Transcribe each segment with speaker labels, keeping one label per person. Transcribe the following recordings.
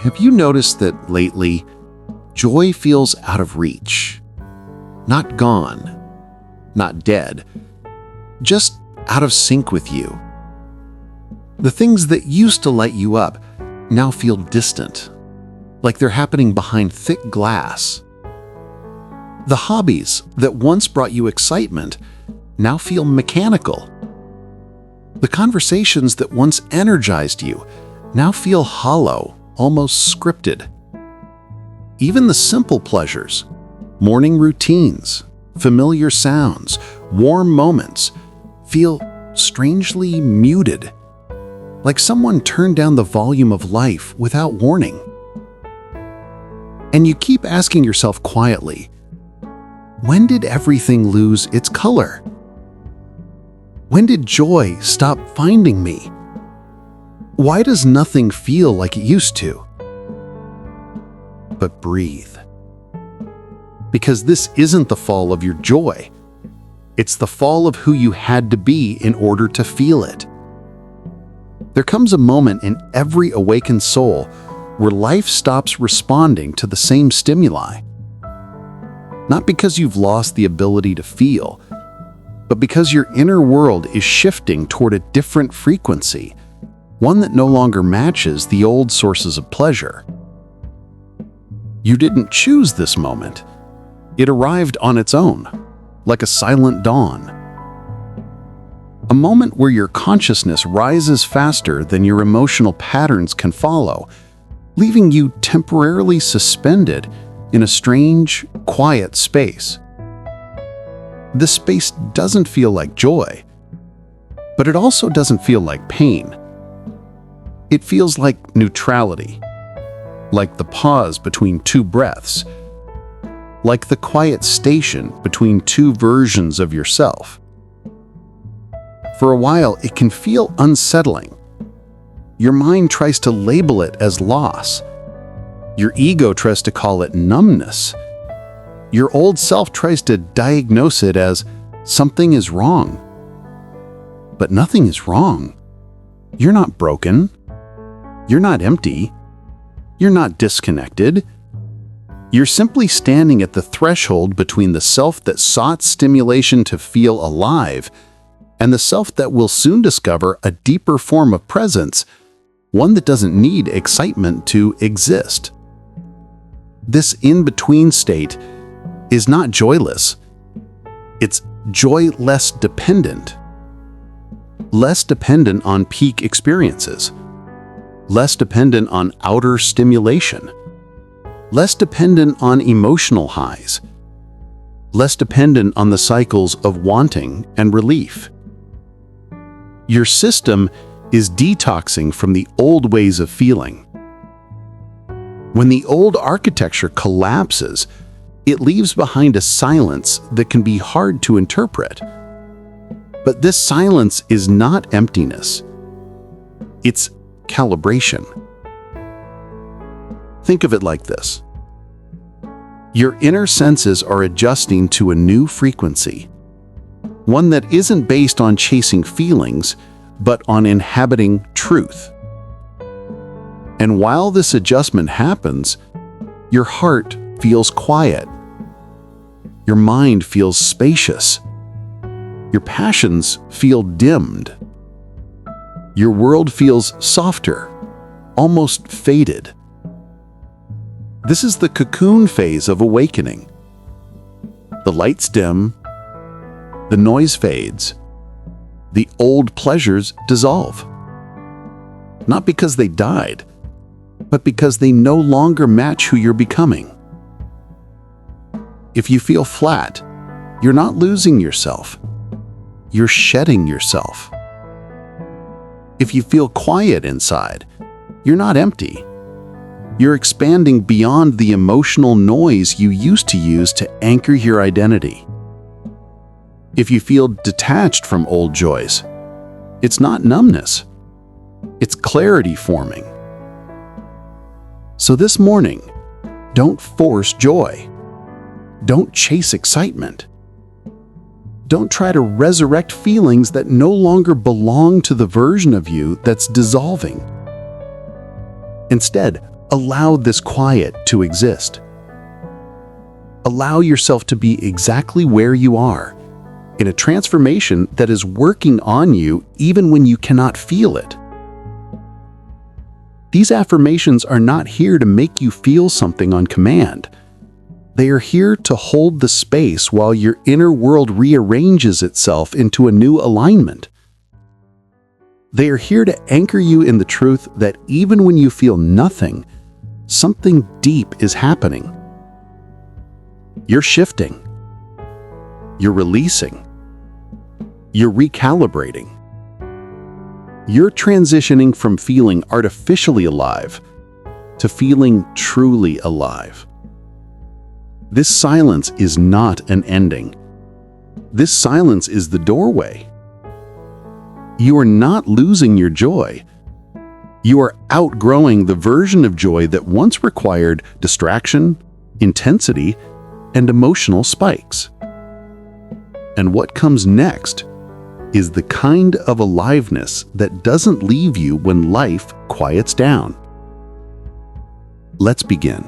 Speaker 1: have you noticed that lately, joy feels out of reach? Not gone, not dead, just out of sync with you. The things that used to light you up now feel distant, like they're happening behind thick glass. The hobbies that once brought you excitement now feel mechanical. The conversations that once energized you now feel hollow, almost scripted. Even the simple pleasures, morning routines, familiar sounds, warm moments, feel strangely muted, like someone turned down the volume of life without warning. And you keep asking yourself quietly, when did everything lose its color? When did joy stop finding me? Why does nothing feel like it used to? But breathe. Because this isn't the fall of your joy. It's the fall of who you had to be in order to feel it. There comes a moment in every awakened soul where life stops responding to the same stimuli. Not because you've lost the ability to feel, but because your inner world is shifting toward a different frequency, one that no longer matches the old sources of pleasure. You didn't choose this moment. It arrived on its own, like a silent dawn. A moment where your consciousness rises faster than your emotional patterns can follow, leaving you temporarily suspended in a strange, quiet space. This space doesn't feel like joy, but it also doesn't feel like pain. It feels like neutrality, like the pause between two breaths, like the quiet station between two versions of yourself. For a while, it can feel unsettling. Your mind tries to label it as loss. Your ego tries to call it numbness. Your old self tries to diagnose it as something is wrong. But nothing is wrong. You're not broken. You're not empty. You're not disconnected. You're simply standing at the threshold between the self that sought stimulation to feel alive and the self that will soon discover a deeper form of presence, one that doesn't need excitement to exist. This in-between state is not joyless. It's joy-less dependent. Less dependent on peak experiences. Less dependent on outer stimulation. Less dependent on emotional highs. Less dependent on the cycles of wanting and relief. Your system is detoxing from the old ways of feeling. When the old architecture collapses, it leaves behind a silence that can be hard to interpret. But this silence is not emptiness. It's calibration. Think of it like this. Your inner senses are adjusting to a new frequency, one that isn't based on chasing feelings, but on inhabiting truth. And while this adjustment happens, your heart feels quiet. Your mind feels spacious. Your passions feel dimmed. Your world feels softer, almost faded. This is the cocoon phase of awakening. The lights dim, the noise fades, the old pleasures dissolve. Not because they died, but because they no longer match who you're becoming. If you feel flat, you're not losing yourself. You're shedding yourself. If you feel quiet inside, you're not empty. You're expanding beyond the emotional noise you used to use to anchor your identity. If you feel detached from old joys, it's not numbness. It's clarity forming. So this morning, don't force joy. Don't chase excitement. Don't try to resurrect feelings that no longer belong to the version of you that's dissolving. Instead, Allow this quiet to exist. Allow yourself to be exactly where you are, in a transformation that is working on you even when you cannot feel it. These affirmations are not here to make you feel something on command. They are here to hold the space while your inner world rearranges itself into a new alignment. They are here to anchor you in the truth that even when you feel nothing, something deep is happening. You're shifting. You're releasing. You're recalibrating. You're transitioning from feeling artificially alive to feeling truly alive. This silence is not an ending. This silence is the doorway. You are not losing your joy. You are outgrowing the version of joy that once required distraction, intensity, and emotional spikes. And what comes next is the kind of aliveness that doesn't leave you when life quiets down. Let's begin.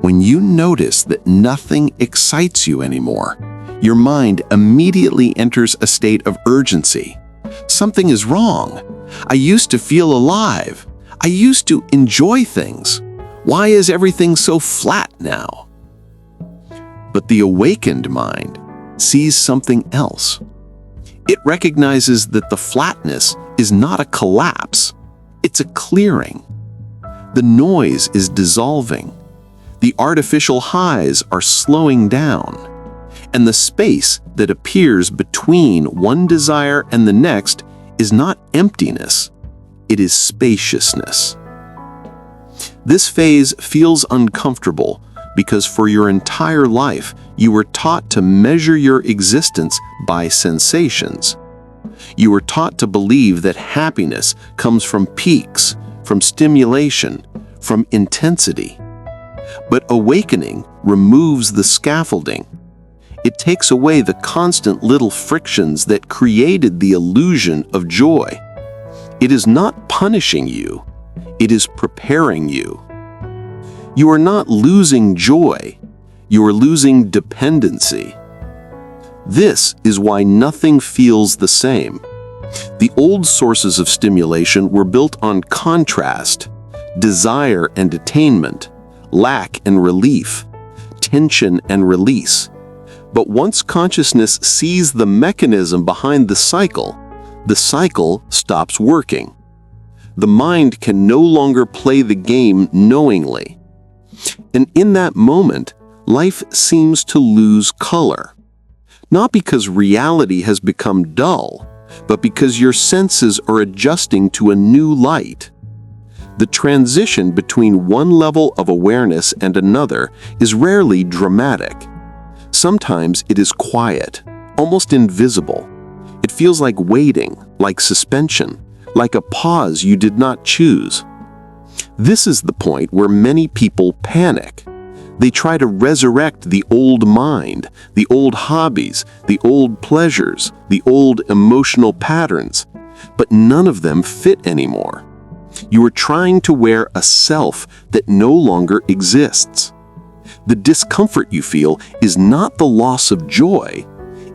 Speaker 2: When you notice that nothing excites you anymore, your mind immediately enters a state of urgency. Something is wrong. I used to feel alive. I used to enjoy things. Why is everything so flat now? But the awakened mind sees something else. It recognizes that the flatness is not a collapse. It's a clearing. The noise is dissolving. The artificial highs are slowing down. And the space that appears between one desire and the next is not emptiness. It is spaciousness. This phase feels uncomfortable because for your entire life, you were taught to measure your existence by sensations. You were taught to believe that happiness comes from peaks, from stimulation, from intensity. But awakening removes the scaffolding. It takes away the constant little frictions that created the illusion of joy. It is not punishing you. It is preparing you. You are not losing joy. You are losing dependency. This is why nothing feels the same. The old sources of stimulation were built on contrast, desire and attainment, lack and relief, tension and release. But once consciousness sees the mechanism behind the cycle stops working. The mind can no longer play the game knowingly. And in that moment, life seems to lose color. Not because reality has become dull, but because your senses are adjusting to a new light. The transition between one level of awareness and another is rarely dramatic. Sometimes it is quiet, almost invisible. It feels like waiting, like suspension, like a pause you did not choose. This is the point where many people panic. They try to resurrect the old mind, the old hobbies, the old pleasures, the old emotional patterns, but none of them fit anymore. You are trying to wear a self that no longer exists. The discomfort you feel is not the loss of joy,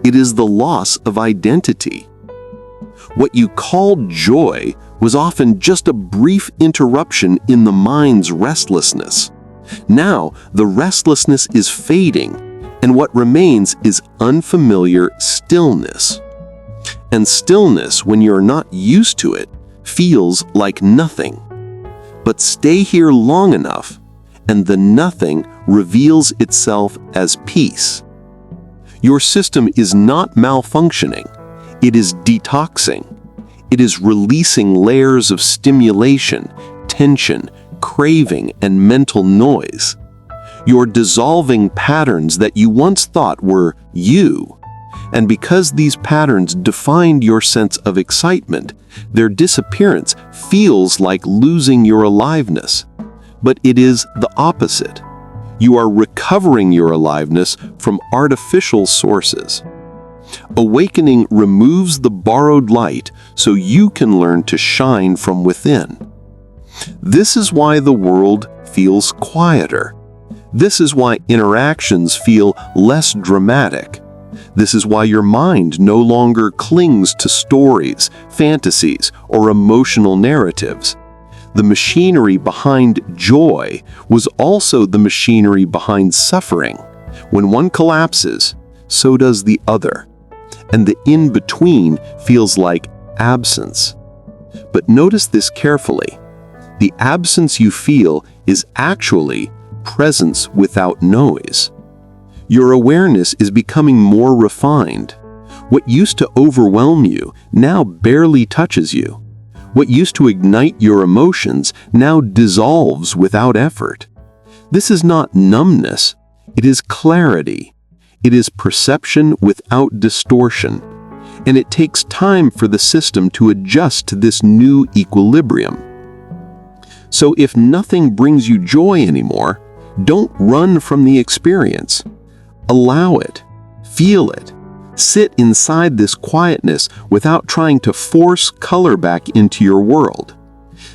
Speaker 2: it is the loss of identity. What you called joy was often just a brief interruption in the mind's restlessness. Now, the restlessness is fading, and what remains is unfamiliar stillness. And stillness, when you're not used to it, feels like nothing. But stay here long enough, and the nothing reveals itself as peace. Your system is not malfunctioning. It is detoxing. It is releasing layers of stimulation, tension, craving, and mental noise. You're dissolving patterns that you once thought were you. And because these patterns defined your sense of excitement, their disappearance feels like losing your aliveness. But it is the opposite. You are recovering your aliveness from artificial sources. Awakening removes the borrowed light so you can learn to shine from within. This is why the world feels quieter. This is why interactions feel less dramatic. This is why your mind no longer clings to stories, fantasies, or emotional narratives. The machinery behind joy was also the machinery behind suffering. When one collapses, so does the other. And the in-between feels like absence. But notice this carefully. The absence you feel is actually presence without noise. Your awareness is becoming more refined. What used to overwhelm you now barely touches you. What used to ignite your emotions now dissolves without effort. This is not numbness, it is clarity. It is perception without distortion. And it takes time for the system to adjust to this new equilibrium. So if nothing brings you joy anymore, don't run from the experience. Allow it. Feel it. Sit inside this quietness without trying to force color back into your world.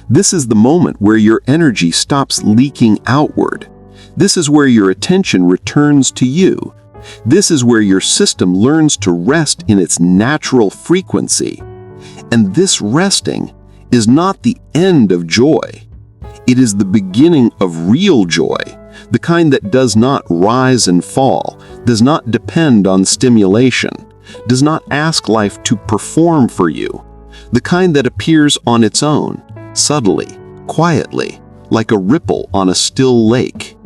Speaker 2: This is the moment where your energy stops leaking outward. This is where your attention returns to you. This is where your system learns to rest in its natural frequency. And this resting is not the end of joy. It is the beginning of real joy, the kind that does not rise and fall, does not depend on stimulation, does not ask life to perform for you, the kind that appears on its own, subtly, quietly, like a ripple on a still lake.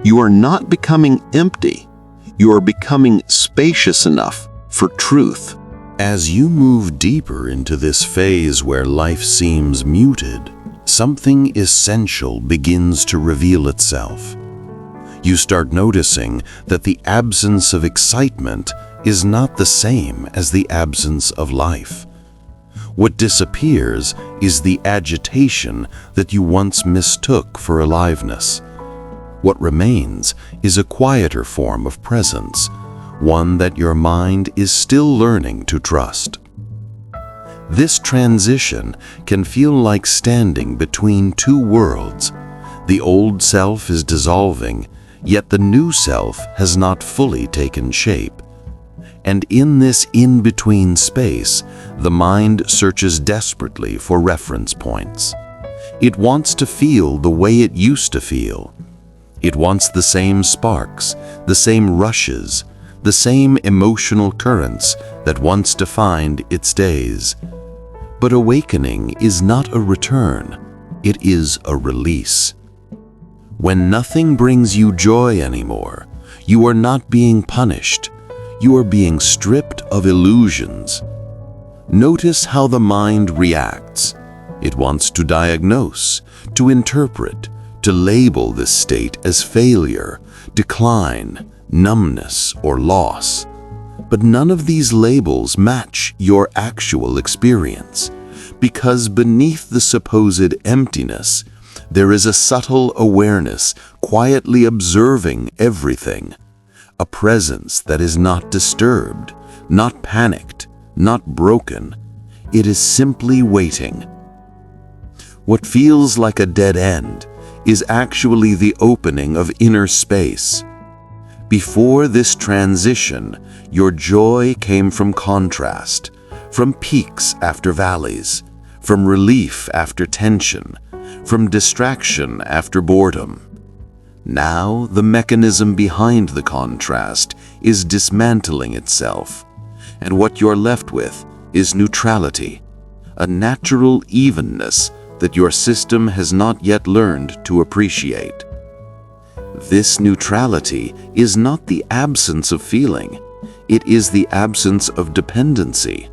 Speaker 2: You are not becoming empty. You are becoming spacious enough for truth.
Speaker 3: As you move deeper into this phase where life seems muted, something essential begins to reveal itself. You start noticing that the absence of excitement is not the same as the absence of life. What disappears is the agitation that you once mistook for aliveness. What remains is a quieter form of presence, one that your mind is still learning to trust. This transition can feel like standing between two worlds. The old self is dissolving, yet the new self has not fully taken shape. And in this in-between space, the mind searches desperately for reference points. It wants to feel the way it used to feel. It wants the same sparks, the same rushes, the same emotional currents that once defined its days. But awakening is not a return, it is a release. When nothing brings you joy anymore, you are not being punished, you are being stripped of illusions. Notice how the mind reacts. It wants to diagnose, to interpret, to label this state as failure, decline, numbness, or loss. But none of these labels match your actual experience, because beneath the supposed emptiness, there is a subtle awareness quietly observing everything, a presence that is not disturbed, not panicked, not broken. It is simply waiting. What feels like a dead end is actually the opening of inner space. Before this transition, your joy came from contrast, from peaks after valleys, from relief after tension, from distraction after boredom. Now the mechanism behind the contrast is dismantling itself, and what you're left with is neutrality, a natural evenness that your system has not yet learned to appreciate. This neutrality is not the absence of feeling, it is the absence of dependency.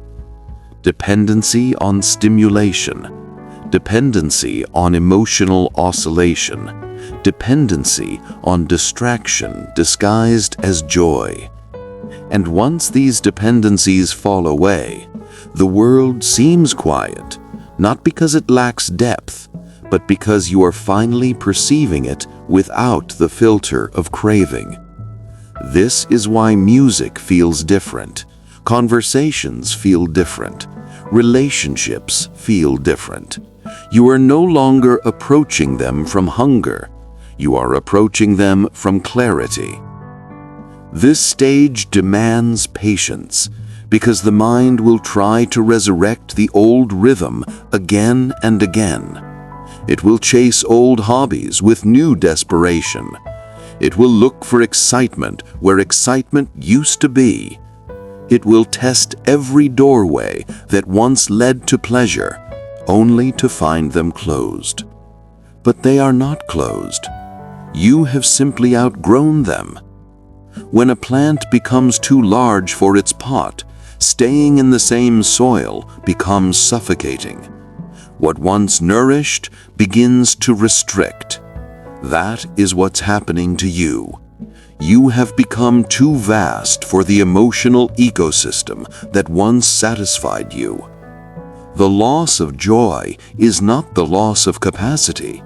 Speaker 3: Dependency on stimulation, dependency on emotional oscillation, dependency on distraction disguised as joy. And once these dependencies fall away, the world seems quiet, not because it lacks depth, but because you are finally perceiving it without the filter of craving. This is why music feels different, conversations feel different, relationships feel different,
Speaker 2: You are no longer approaching them from hunger. You are approaching them from clarity. This stage demands patience, because the mind will try to resurrect the old rhythm again and again. It will chase old hobbies with new desperation. It will look for excitement where excitement used to be. It will test every doorway that once led to pleasure, only to find them closed. But they are not closed. You have simply outgrown them. When a plant becomes too large for its pot, staying in the same soil becomes suffocating. What once nourished begins to restrict. That is what's happening to you. You have become too vast for the emotional ecosystem that once satisfied you. The loss of joy is not the loss of capacity.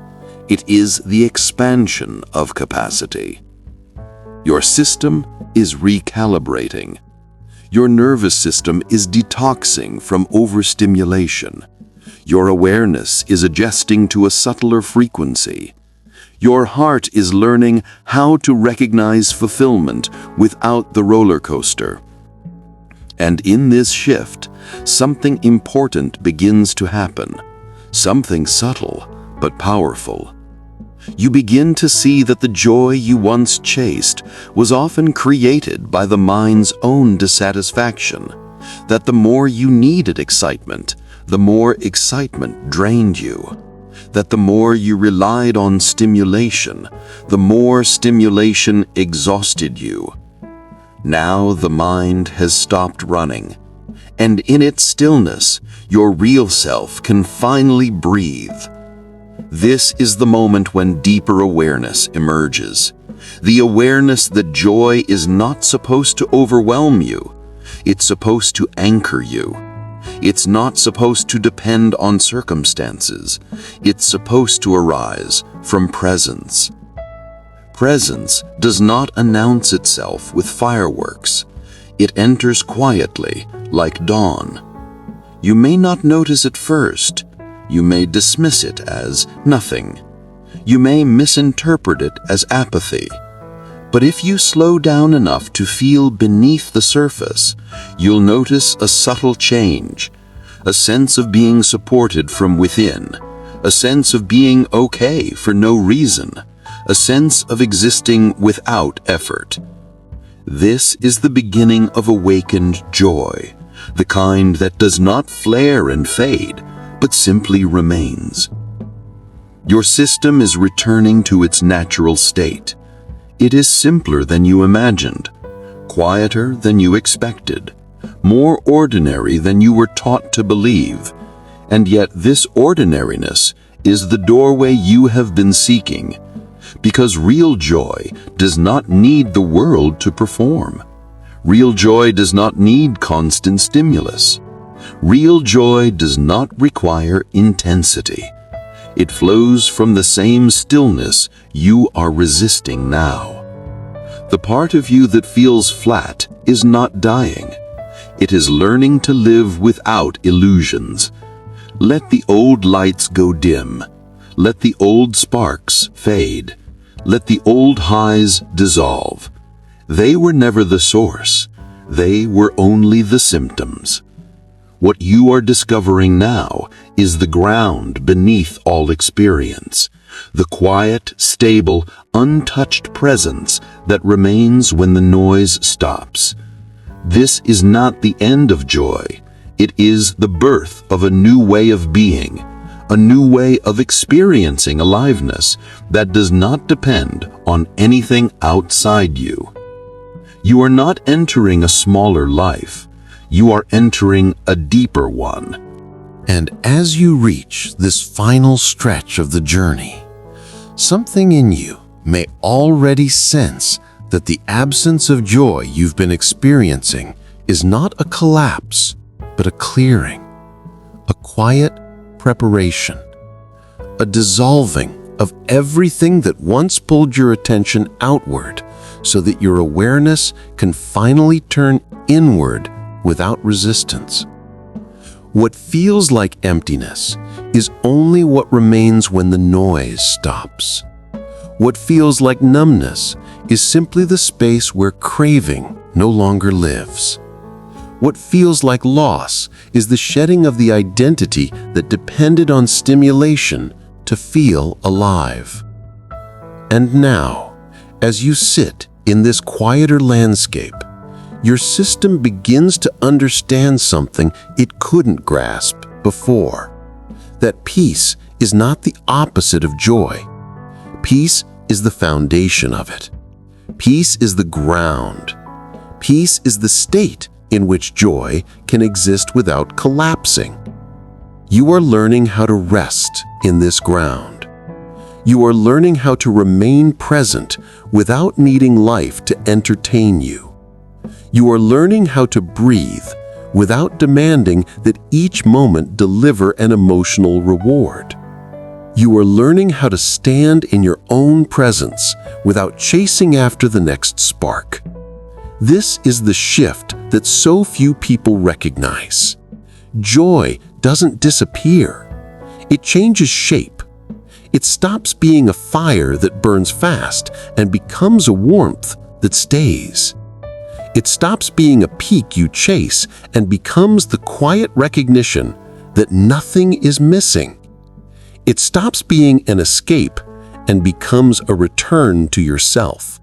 Speaker 2: It is the expansion of capacity. Your system is recalibrating. Your nervous system is detoxing from overstimulation. Your awareness is adjusting to a subtler frequency. Your heart is learning how to recognize fulfillment without the roller coaster. And in this shift, something important begins to happen. Something subtle but powerful. You begin to see that the joy you once chased was often created by the mind's own dissatisfaction, that the more you needed excitement, the more excitement drained you, that the more you relied on stimulation, the more stimulation exhausted you. Now the mind has stopped running, and in its stillness, your real self can finally breathe. This is the moment when deeper awareness emerges. The awareness that joy is not supposed to overwhelm you. It's supposed to anchor you. It's not supposed to depend on circumstances. It's supposed to arise from presence. Presence does not announce itself with fireworks. It enters quietly, like dawn. You may not notice it first. You may dismiss it as nothing. You may misinterpret it as apathy. But if you slow down enough to feel beneath the surface, you'll notice a subtle change, a sense of being supported from within, a sense of being okay for no reason, a sense of existing without effort. This is the beginning of awakened joy, the kind that does not flare and fade, but simply remains. Your system is returning to its natural state. It is simpler than you imagined, quieter than you expected, more ordinary than you were taught to believe, and yet this ordinariness is the doorway you have been seeking, because real joy does not need the world to perform. Real joy does not need constant stimulus. Real joy does not require intensity. It flows from the same stillness you are resisting now. The part of you that feels flat is not dying. It is learning to live without illusions. Let the old lights go dim. Let the old sparks fade. Let the old highs dissolve. They were never the source. They were only the symptoms. What you are discovering now is the ground beneath all experience, the quiet, stable, untouched presence that remains when the noise stops. This is not the end of joy. It is the birth of a new way of being, a new way of experiencing aliveness that does not depend on anything outside you. You are not entering a smaller life. You are entering a deeper one.
Speaker 3: And as you reach this final stretch of the journey, something in you may already sense that the absence of joy you've been experiencing is not a collapse, but a clearing, a quiet preparation, a dissolving of everything that once pulled your attention outward so that your awareness can finally turn inward without resistance. What feels like emptiness
Speaker 2: is only what remains when the noise stops. What feels like numbness is simply the space where craving no longer lives. What feels like loss is the shedding of the identity that depended on stimulation to feel alive. And now, as you sit in this quieter landscape, your system begins to understand something it couldn't grasp before. That peace is not the opposite of joy. Peace is the foundation of it. Peace is the ground. Peace is the state in which joy can exist without collapsing. You are learning how to rest in this ground. You are learning how to remain present without needing life to entertain you. You are learning how to breathe without demanding that each moment deliver an emotional reward. You are learning how to stand in your own presence without chasing after the next spark. This is the shift that so few people recognize. Joy doesn't disappear. It changes shape. It stops being a fire that burns fast and becomes a warmth that stays. It stops being a peak you chase and becomes the quiet recognition that nothing is missing. It stops being an escape and becomes a return to yourself.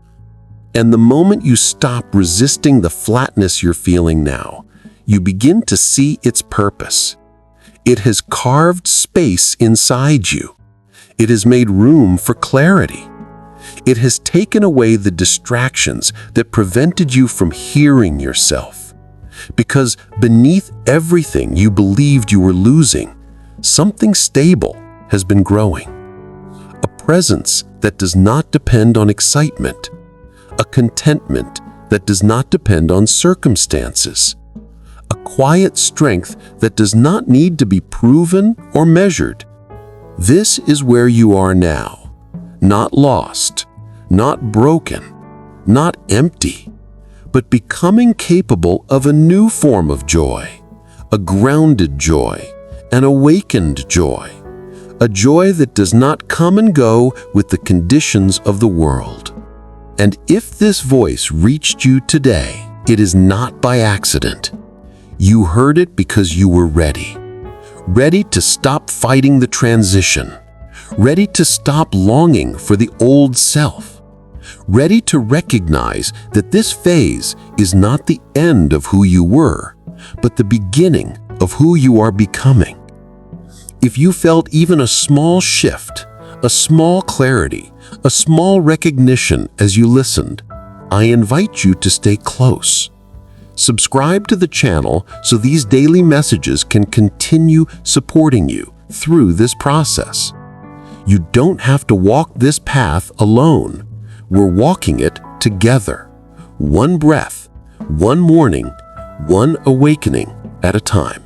Speaker 2: And the moment you stop resisting the flatness you're feeling now, you begin to see its purpose. It has carved space inside you. It has made room for clarity. It has taken away the distractions that prevented you from hearing yourself. Because beneath everything you believed you were losing, something stable has been growing. A presence that does not depend on excitement. A contentment that does not depend on circumstances. A quiet strength that does not need to be proven or measured. This is where you are now. Not lost, not broken, not empty, but becoming capable of a new form of joy, a grounded joy, an awakened joy, a joy that does not come and go with the conditions of the world. And if this voice reached you today, it is not by accident. You heard it because you were ready. Ready to stop fighting the transition. Ready to stop longing for the old self. Ready to recognize that this phase is not the end of who you were, but the beginning of who you are becoming. If you felt even a small shift, a small clarity, a small recognition as you listened, I invite you to stay close. Subscribe to the channel so these daily messages can continue supporting you through this process. You don't have to walk this path alone. We're walking it together. One breath, one morning, one awakening at a time.